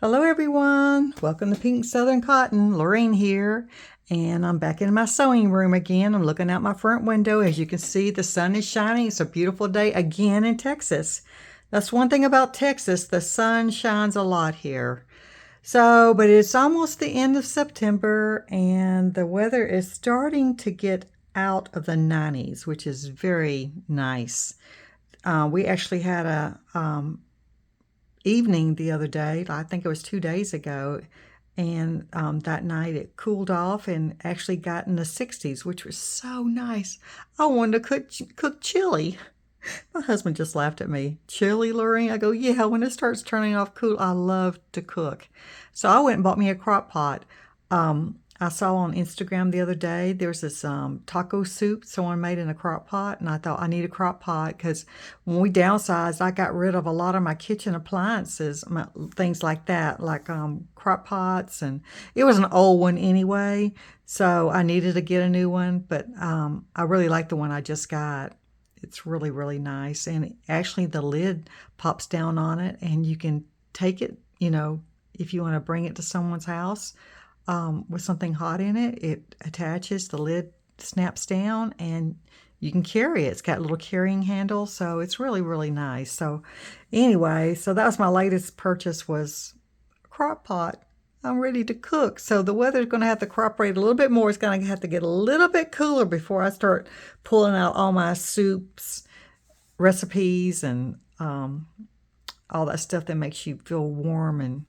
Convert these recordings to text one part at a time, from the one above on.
Hello everyone, welcome to Pink Southern Cotton. Lorraine here, and I'm back in my sewing room again. I'm looking out my front window. As you can see, the sun is shining. It's a beautiful day again in Texas. That's one thing about Texas, the sun shines a lot here. But it's almost the end of September and the weather is starting to get out of the 90s, which is very nice. We actually had a evening the other day. I think it was 2 days ago. And that night it cooled off and actually got in the 60s, which was so nice. I wanted to cook chili. My husband just laughed at me. Chili, Lorraine? I go, yeah, when it starts turning off cool, I love to cook. So I went and bought me a crock pot. I saw on Instagram the other day, there's this taco soup someone made in a crock pot, and I thought I need a crock pot because when we downsized, I got rid of a lot of my kitchen appliances, things like that, like crock pots, and it was an old one anyway, so I needed to get a new one, but I really like the one I just got. It's really, really nice, and actually the lid pops down on it, and you can take it, if you want to bring it to someone's house with something hot in it, it attaches, the lid snaps down, and you can carry it. It's got a little carrying handle, so it's really, really nice. So anyway, so that was my latest purchase, was a crock pot. I'm ready to cook. So the weather's going to have to cooperate a little bit more. It's going to have to get a little bit cooler before I start pulling out all my soups, recipes, and all that stuff that makes you feel warm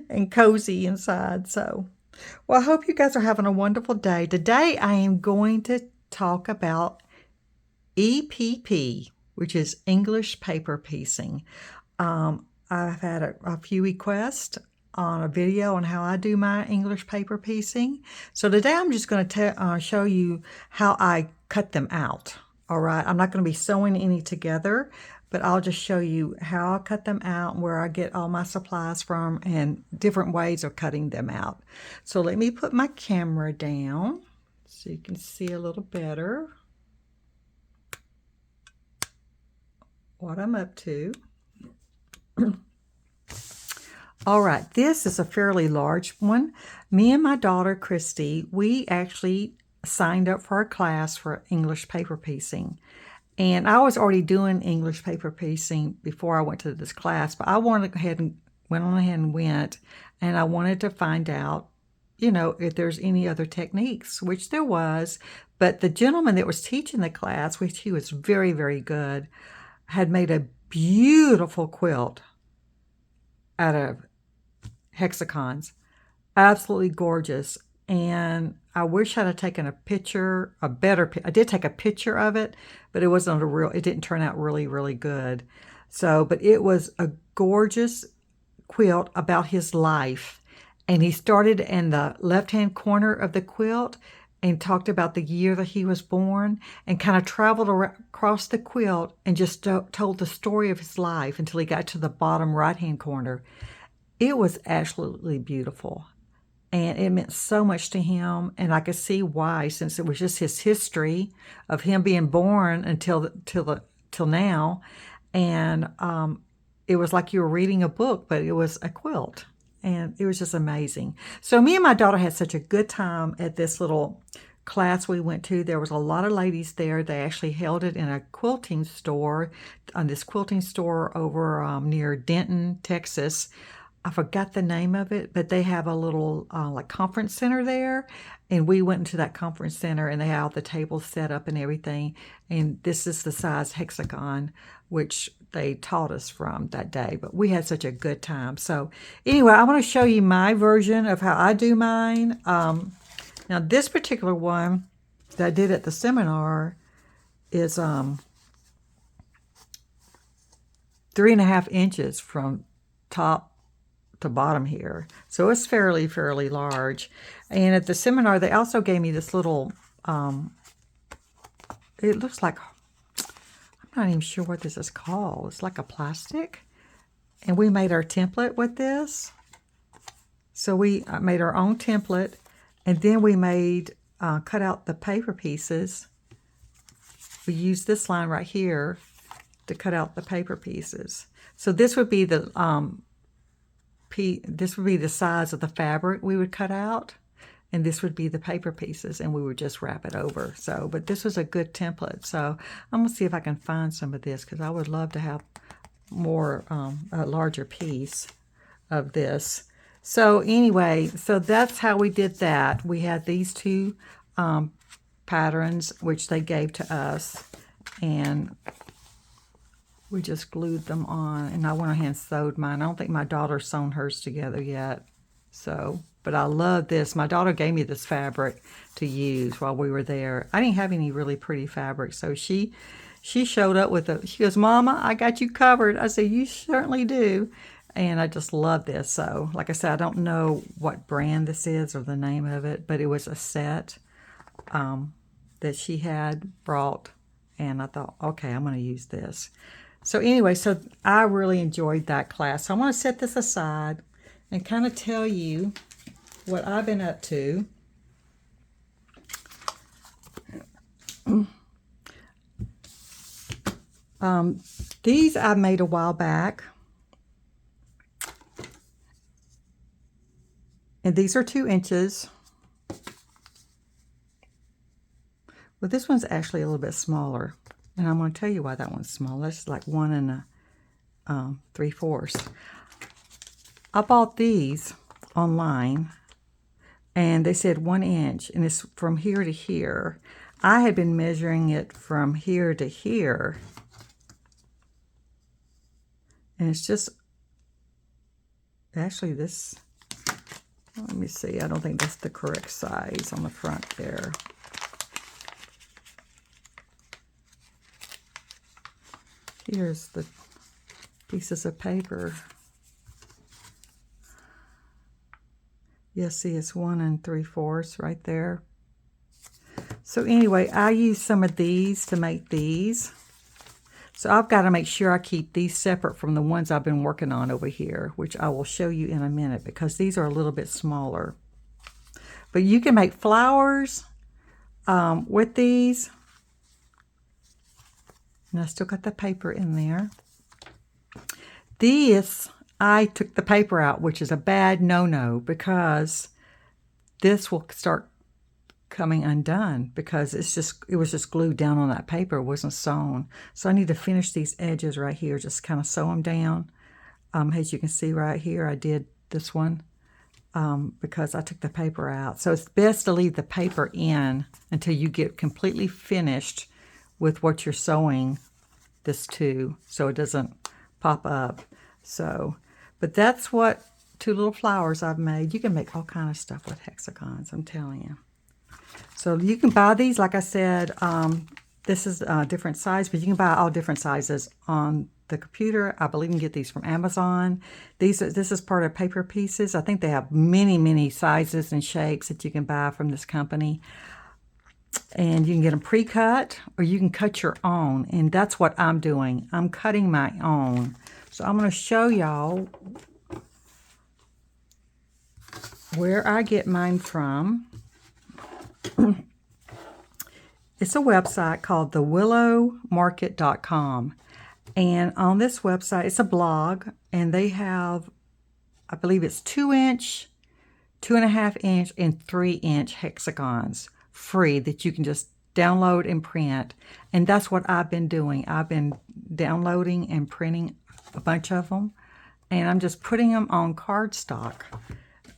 and cozy inside. Well, I hope you guys are having a wonderful day. Today I am going to talk about EPP, which is English paper piecing. I've had a few requests on a video on how I do my English paper piecing. So today I'm just going to show you how I cut them out. All right, I'm not going to be sewing any together, but I'll just show you how I cut them out, where I get all my supplies from, and different ways of cutting them out. So let me put my camera down so you can see a little better what I'm up to. All right, this is a fairly large one. Me and my daughter, Christy, we actually signed up for a class for English paper piecing. And I was already doing English paper piecing before I went to this class, but I went on ahead and went, and I wanted to find out, if there's any other techniques, which there was. But the gentleman that was teaching the class, which he was very, very good, had made a beautiful quilt out of hexagons. Absolutely gorgeous. And I wish I'd have taken a picture, I did take a picture of it, but it didn't turn out really, really good. But it was a gorgeous quilt about his life. And he started in the left-hand corner of the quilt and talked about the year that he was born, and kind of traveled across the quilt and just told the story of his life until he got to the bottom right-hand corner. It was absolutely beautiful. And it meant so much to him, and I could see why, since it was just his history of him being born until now. And it was like you were reading a book, but it was a quilt, and it was just amazing. So me and my daughter had such a good time at this little class we went to. There was a lot of ladies there. They actually held it in a quilting store, on this quilting store over near Denton, Texas. I forgot the name of it, but they have a little like conference center there, and we went into that conference center, and they had all the tables set up and everything. And this is the size hexagon, which they taught us from that day. But we had such a good time. So anyway, I want to show you my version of how I do mine. Now this particular one that I did at the seminar is 3.5 inches from top to bottom here, so it's fairly large. And at the seminar they also gave me this little it looks like, I'm not even sure what this is called. It's like a plastic, and we made our template with this. So we made our own template, and then we made cut out the paper pieces. We used this line right here to cut out the paper pieces. So this would be the this would be the size of the fabric we would cut out, and this would be the paper pieces, and we would just wrap it over. So, but this was a good template. So I'm gonna see if I can find some of this, because I would love to have more, a larger piece of this. So anyway, so that's how we did that. We had these two patterns, which they gave to us, and we just glued them on, and I went ahead and sewed mine. I don't think my daughter's sewn hers together yet. So, but I love this. My daughter gave me this fabric to use while we were there. I didn't have any really pretty fabric, so she showed up with she goes, "Mama, I got you covered." I said, "You certainly do." And I just love this. So, like I said, I don't know what brand this is or the name of it, but it was a set that she had brought, and I thought, okay, I'm going to use this. So anyway, so I really enjoyed that class. So I want to set this aside and kind of tell you what I've been up to. These I made a while back. And these are 2 inches. Well, this one's actually a little bit smaller. And I'm going to tell you why that one's small. That's like 1 3/4. I bought these online, and they said 1 inch, and it's from here to here. I had been measuring it from here to here, and it's just actually this. Let me see. I don't think that's the correct size on the front there. Here's the pieces of paper. Yes, see, it's 1 3/4 right there. So anyway, I use some of these to make these. So I've got to make sure I keep these separate from the ones I've been working on over here, which I will show you in a minute, because these are a little bit smaller. But you can make flowers with these. And I still got the paper in there. This, I took the paper out, which is a bad no-no, because this will start coming undone, because it was just glued down on that paper. It wasn't sewn. So I need to finish these edges right here, just kind of sew them down. As you can see right here, I did this one because I took the paper out. So it's best to leave the paper in until you get completely finished with what you're sewing this to, so it doesn't pop up. So, but that's what 2 little flowers I've made. You can make all kind of stuff with hexagons, I'm telling you. So you can buy these, like I said, this is a different size, but you can buy all different sizes on the computer. I believe you can get these from Amazon. This is part of Paper Pieces. I think they have many, many sizes and shapes that you can buy from this company. And you can get them pre-cut, or you can cut your own. And that's what I'm doing. I'm cutting my own. So I'm going to show y'all where I get mine from. It's a website called the willowmarket.com. And on this website, it's a blog, and they have, I believe it's 2 inch, 2.5 inch, and 3 inch hexagons free that you can just download and print. And that's what I've been doing. I've been downloading and printing a bunch of them, and I'm just putting them on cardstock.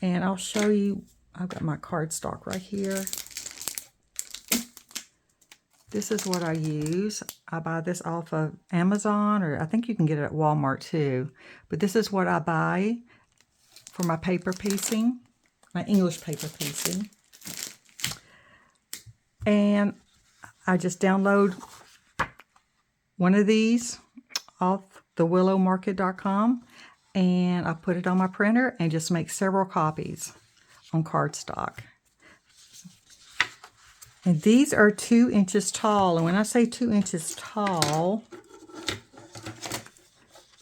And I'll show you, I've got my cardstock right here. This is what I use. I buy this off of Amazon, or I think you can get it at Walmart too. But this is what I buy for my paper piecing, my English paper piecing. And I just download one of these off the willowmarket.com, and I put it on my printer and just make several copies on cardstock. And these are 2 inches tall. And when I say 2 inches tall,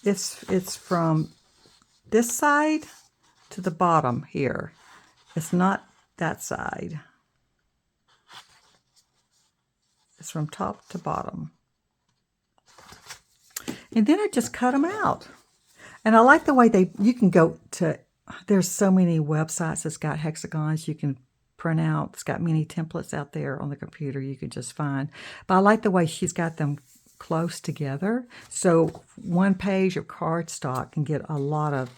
it's from this side to the bottom here. It's not that side. It's from top to bottom. And then I just cut them out. And I like the way you can go to, there's so many websites that's got hexagons you can print out. It's got many templates out there on the computer you can just find. But I like the way she's got them close together. So one page of cardstock can get a lot of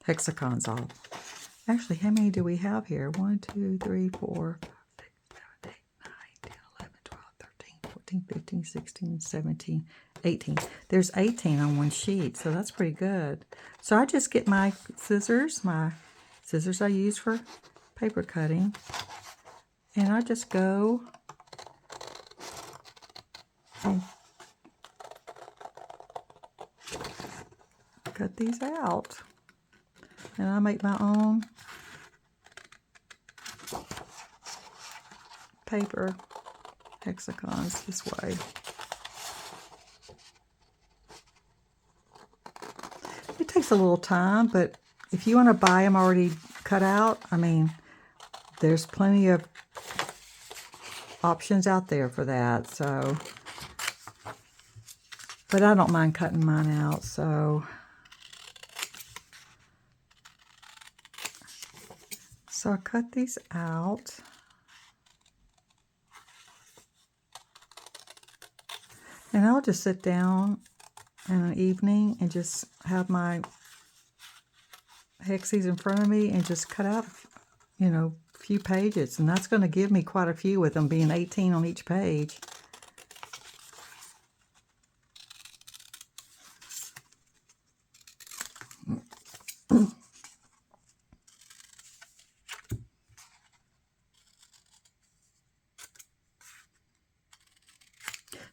hexagons off. Actually, how many do we have here? 1, 2, 3, 4, 5, 6, 7, 8, 9, 10, 11, 12, 13, 14, 15, 16, 17, 18. There's 18 on one sheet, so that's pretty good. So I just get my scissors I use for paper cutting, and I just go and cut these out. And I make my own paper hexagons this way. It takes a little time, but if you want to buy them already cut out, I mean, there's plenty of options out there for that. So, but I don't mind cutting mine out, so I cut these out. And I'll just sit down in an evening and just have my hexies in front of me and just cut out, you know, a few pages. And that's going to give me quite a few with them being 18 on each page.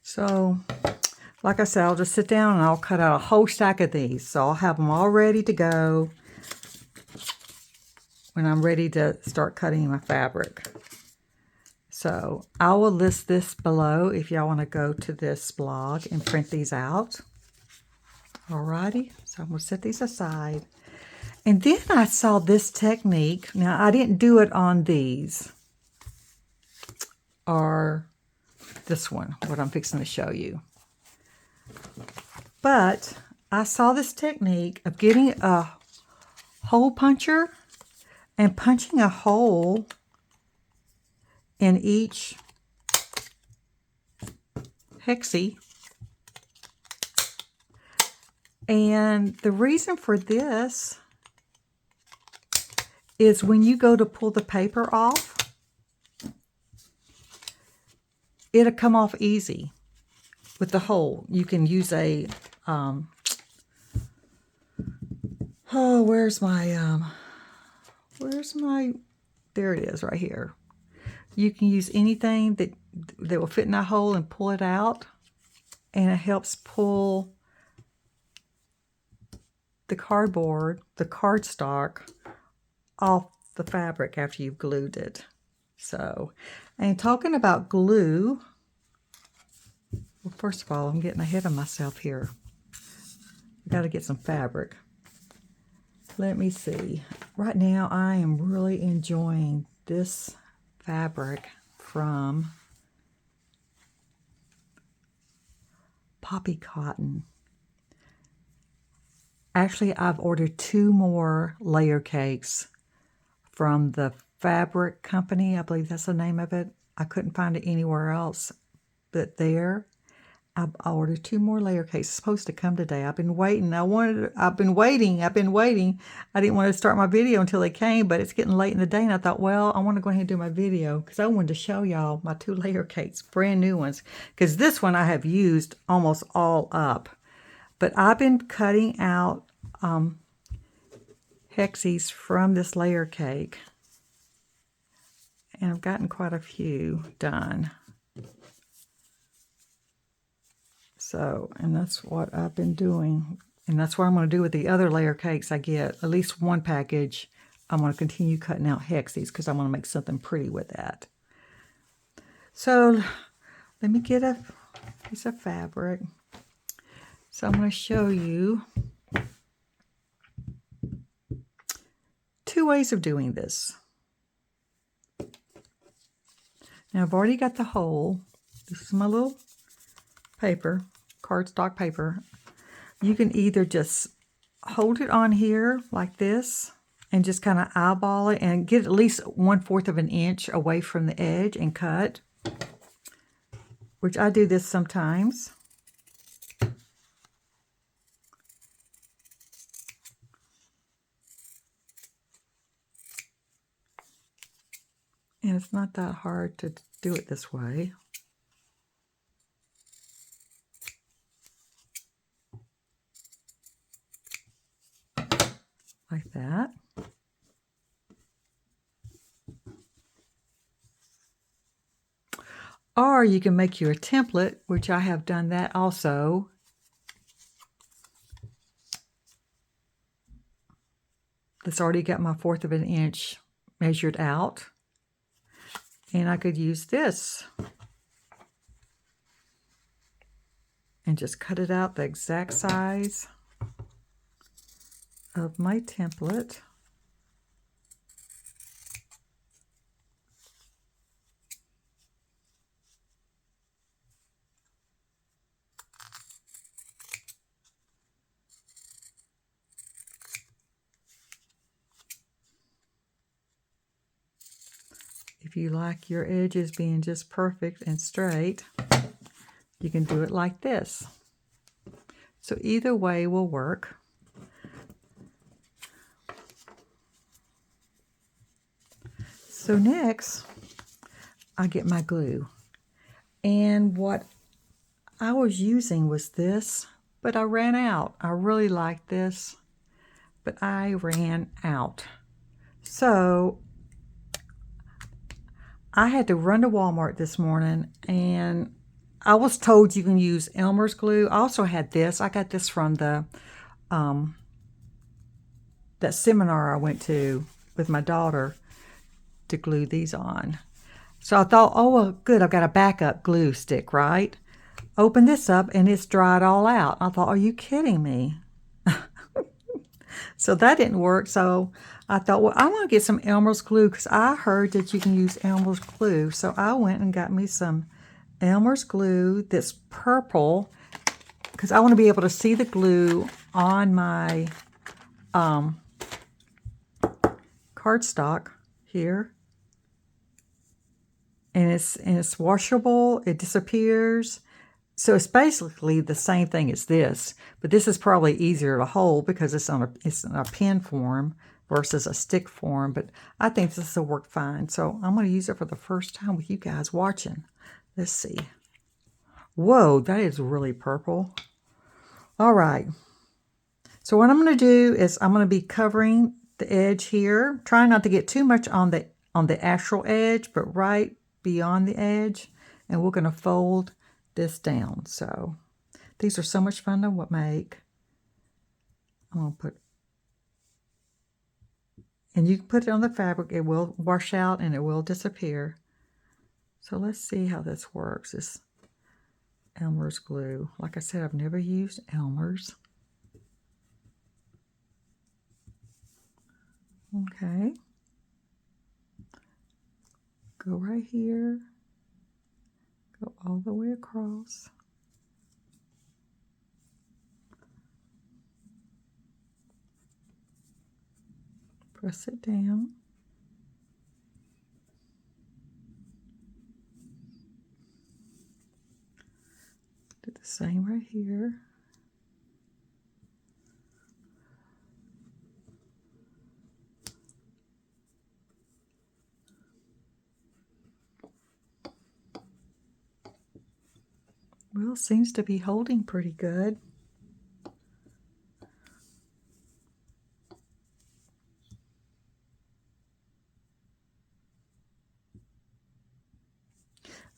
So, like I said, I'll just sit down and I'll cut out a whole stack of these. So I'll have them all ready to go when I'm ready to start cutting my fabric. So I will list this below if y'all want to go to this blog and print these out. Alrighty, so I'm going to set these aside. And then I saw this technique. Now, I didn't do it on these, or this one, what I'm fixing to show you. But I saw this technique of getting a hole puncher and punching a hole in each hexie. And the reason for this is when you go to pull the paper off, it'll come off easy with the hole. You can use a, where's my, there it is right here. You can use anything that will fit in that hole and pull it out, and it helps pull the cardboard, the cardstock, off the fabric after you've glued it. So, and talking about glue, well, first of all, I'm getting ahead of myself here. I've got to get some fabric. Let me see. Right now, I am really enjoying this fabric from Poppy Cotton. Actually, I've ordered 2 more layer cakes from the fabric company. I believe that's the name of it. I couldn't find it anywhere else but there. I ordered 2 more layer cakes. It's supposed to come today. I've been waiting. I've been waiting. I didn't want to start my video until they came, but it's getting late in the day, and I thought, well, I want to go ahead and do my video because I wanted to show y'all my 2 layer cakes, brand new ones, because this one I have used almost all up. But I've been cutting out hexies from this layer cake, and I've gotten quite a few done. So, and that's what I've been doing. And that's what I'm going to do with the other layer cakes I get. At least one package, I'm going to continue cutting out hexies because I want to make something pretty with that. So, let me get a piece of fabric. So, I'm going to show you 2 ways of doing this. Now, I've already got the hole. This is my little paper, cardstock paper. You can either just hold it on here like this and just kind of eyeball it and get at least 1/4 of an inch away from the edge and cut, which I do this sometimes. And it's not that hard to do it this way. Like that. Or you can make you a template, which I have done that also. It's already got my 1/4 of an inch measured out. And I could use this and just cut it out the exact size of my template. If you like your edges being just perfect and straight, you can do it like this. So either way will work. So next, I get my glue. And what I was using was this, but I ran out. I really liked this, but I ran out. So I had to run to Walmart this morning, and I was told you can use Elmer's glue. I also had this. I got this from the that seminar I went to with my daughter to glue these on. So I thought, oh, well, good, I've got a backup glue stick, right? Open this up, and it's dried all out. I thought, are you kidding me? So that didn't work. So I thought, well, I want to get some Elmer's glue because I heard that you can use Elmer's glue. So I went and got me some Elmer's glue that's purple because I want to be able to see the glue on my cardstock here. And it's washable. It disappears. So it's basically the same thing as this, but this is probably easier to hold because it's in a pen form versus a stick form, but I think this will work fine. So I'm going to use it for the first time with you guys watching. Let's see. Whoa, that is really purple. All right. So what I'm going to do is I'm going to be covering the edge here, trying not to get too much on the actual edge, but right beyond the edge, and we're going to fold this down. So these are so much fun to make. I'm going to put, and you can put it on the fabric. It will wash out and it will disappear. So let's see how this works. This Elmer's glue. Like I said, I've never used Elmer's. Okay. Go right here. Go all the way across. Press it down. Do the same right here. Well, seems to be holding pretty good.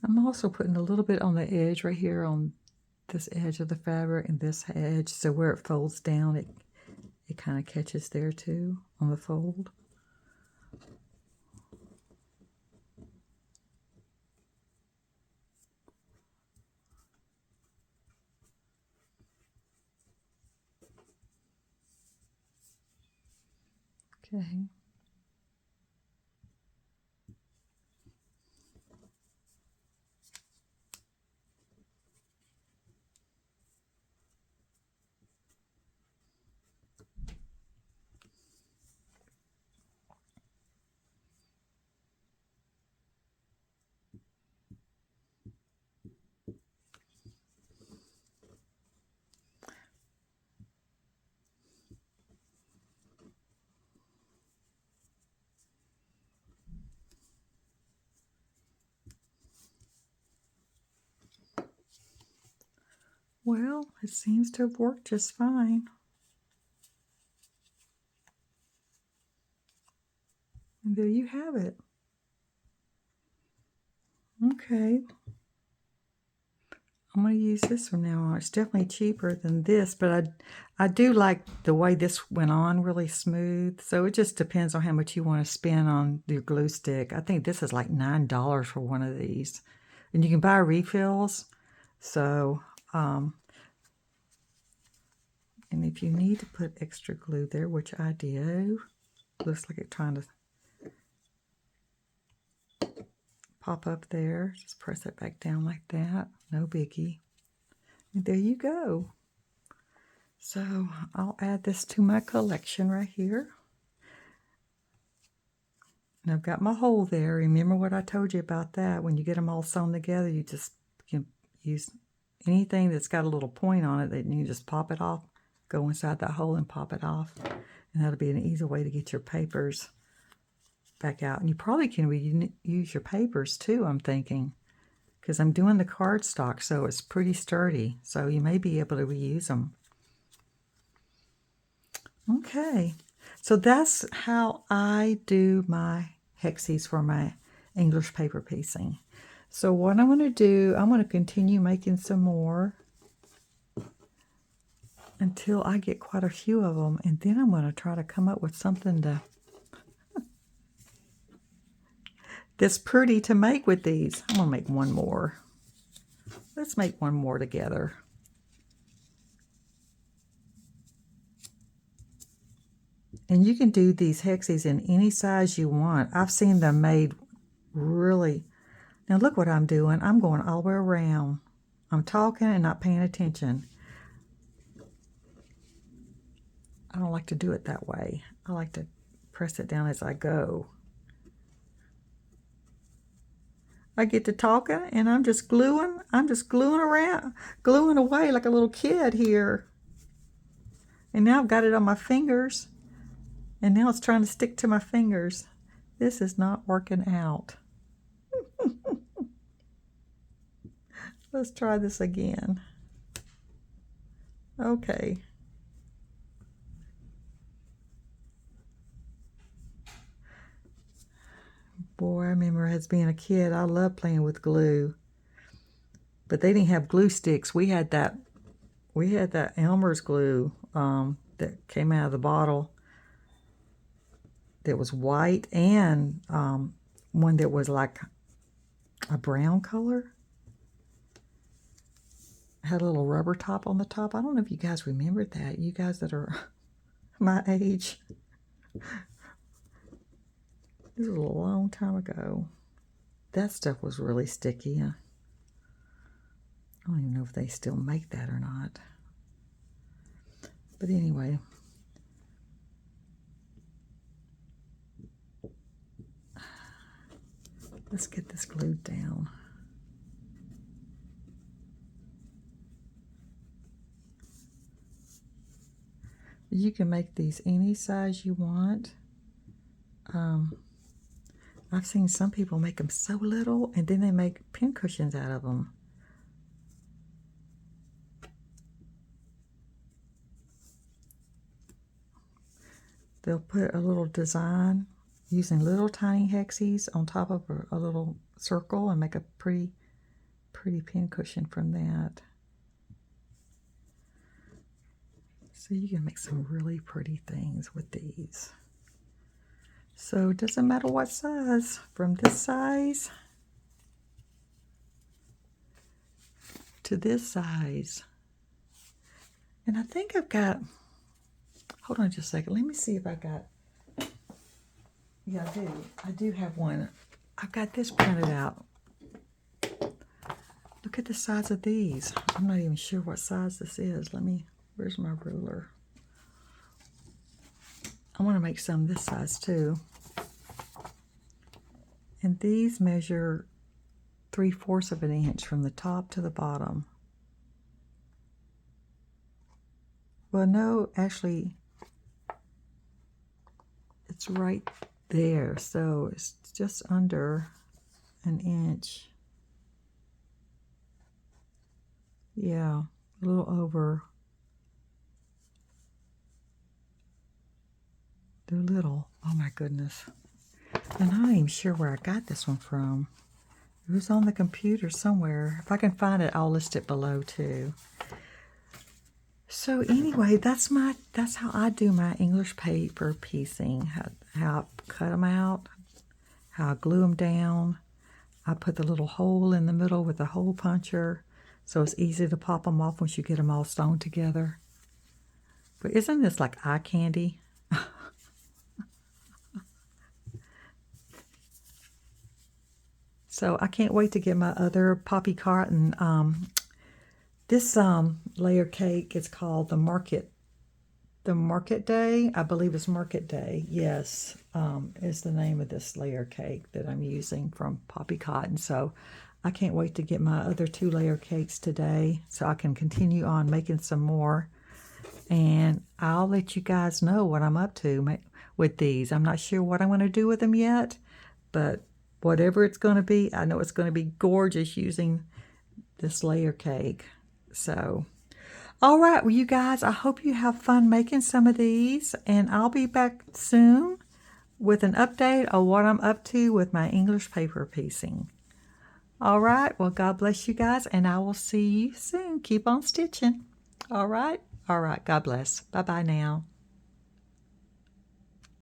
I'm also putting a little bit on the edge right here on this edge of the fabric and this edge, so where it folds down, it kind of catches there too on the fold. Okay. Well, it seems to have worked just fine. And there you have it. Okay. I'm going to use this from now on. It's definitely cheaper than this, but I do like the way this went on really smooth. So it just depends on how much you want to spend on your glue stick. I think this is like $9 for one of these. And you can buy refills. So, and if you need to put extra glue there, which I do, looks like it's trying to pop up there. Just press it back down like that. No biggie. And there you go. So I'll add this to my collection right here. And I've got my hole there. Remember what I told you about that. When you get them all sewn together, you can use anything that's got a little point on it that you can just pop it off, go inside that hole and pop it off. And that'll be an easy way to get your papers back out. And you probably can reuse your papers too, I'm thinking, because I'm doing the cardstock, so it's pretty sturdy. So you may be able to reuse them. Okay, so that's how I do my hexies for my English paper piecing. So what I'm going to do, I'm going to continue making some more until I get quite a few of them, and then I'm going to try to come up with something that's pretty to make with these. I'm going to make one more. Let's make one more together. And you can do these hexies in any size you want. I've seen them made really. Now look what I'm doing. I'm going all the way around. I'm talking and not paying attention. I don't like to do it that way. I like to press it down as I go. I get to talking and I'm just gluing. I'm just gluing around, gluing away like a little kid here. And now I've got it on my fingers. And now it's trying to stick to my fingers. This is not working out. Let's try this again. Okay. Boy, I remember as being a kid, I loved playing with glue. But they didn't have glue sticks. We had that Elmers glue that came out of the bottle that was white, and one that was like a brown color. Had a little rubber top on the top. I don't know if you guys remember that. You guys that are my age. This was a long time ago. That stuff was really sticky. I don't even know if they still make that or not. But anyway. Let's get this glued down. You can make these any size you want. I've seen some people make them so little and then they make pin cushions out of them. They'll put a little design using little tiny hexies on top of a little circle and make a pretty pin cushion from that. So you can make some really pretty things with these. So it doesn't matter what size, from this size to this size. And I think I've got, hold on just a second, let me see if I got, yeah, I do have one. I've got this printed out. Look at the size of these. I'm not even sure what size this is. Where's my ruler? I want to make some this size too. And these measure 3/4 of an inch from the top to the bottom. Well, no, actually, it's right there. So it's just under an inch. Yeah, a little over. They're little. Oh my goodness. And I'm not even sure where I got this one from. It was on the computer somewhere. If I can find it, I'll list it below too. So anyway, that's how I do my English paper piecing. How I cut them out, how I glue them down. I put the little hole in the middle with the hole puncher, so it's easy to pop them off once you get them all sewn together. But isn't this like eye candy? So I can't wait to get my other poppy cotton. This layer cake is called the Market Day. I believe it's Market Day. Yes, is the name of this layer cake that I'm using from poppy cotton. So I can't wait to get my other 2 layer cakes today so I can continue on making some more. And I'll let you guys know what I'm up to with these. I'm not sure what I'm going to do with them yet, but whatever it's going to be, I know it's going to be gorgeous using this layer cake. So, all right, well, you guys, I hope you have fun making some of these, and I'll be back soon with an update on what I'm up to with my English paper piecing. All right, well, God bless you guys, and I will see you soon. Keep on stitching. All right, God bless. Bye-bye now.